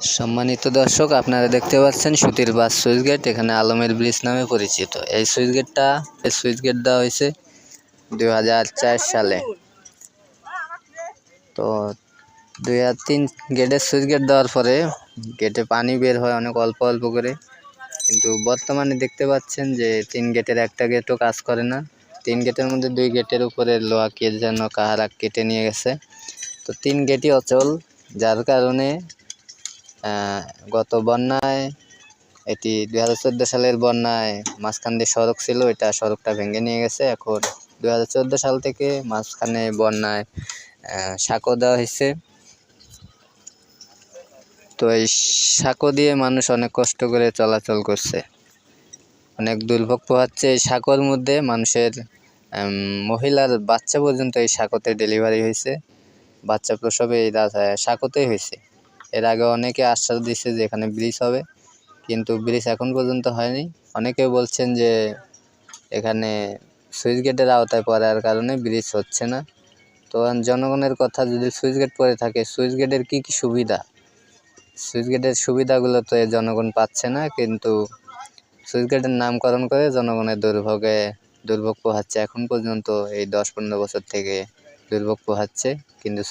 সম্মানিত দর্শক, আপনারা দেখতে পাচ্ছেন সুতির বাস সুইচ গেট, এখানে আলমের ব্রিজ নামে পরিচিত। এই সুইচ গেট দেওয়া হয়েছে 2004 সালে। তো 2003 গেটের সুইচ গেট দেওয়ার পরে গেটে পানি বের হয় অনেক অল্প অল্প করে, কিন্তু বর্তমানে দেখতে পাচ্ছেন যে 3 গেটের একটা গেটও কাজ করে না। 3 গেটের মধ্যে 2 গেটের উপরে লোহা কে যেন কাহারা কেটে নিয়ে গেছে। তো 3 গেটই অচল, যার কারণে গত বন্যায় এটি 2014 সালের বন্যায় মাঝখান দিয়ে সড়ক ছিল, এটা সড়কটা ভেঙে নিয়ে গেছে। এখন 2014 সাল থেকে মাঝখানে বন্যায় সাঁকো দেওয়া হয়েছে। তো এই সাঁকো দিয়ে মানুষ অনেক কষ্ট করে চলাচল করছে, অনেক দুর্ভোগ পোহাচ্ছে। এই সাঁকোর মধ্যে মানুষের মহিলার বাচ্চা পর্যন্ত এই সাঁকোতে ডেলিভারি হয়েছে, বাচ্চা প্রসবে এই সাঁকোতেই হয়েছে। এর আগে অনেকে আশ্বাস দিচ্ছে যে এখানে ব্রিজ হবে, কিন্তু ব্রিজ এখন পর্যন্ত হয়নি। অনেকে বলছেন যে এখানে সুইচ গেটের আওতায় পড়ার কারণে ব্রিজ হচ্ছে না। তো জনগণের কথা, যদি সুইচ গেট পড়ে থাকে, সুইচ গেটের কী কী সুবিধা, সুইচ গেটের সুবিধাগুলো তো জনগণ পাচ্ছে না, কিন্তু সুইচ গেটের নামকরণ করে জনগণের দুর্ভোগ পোহাচ্ছে। এখন পর্যন্ত এই 10-15 বছর থেকে দুর্ভোগ পোহাচ্ছে, কিন্তু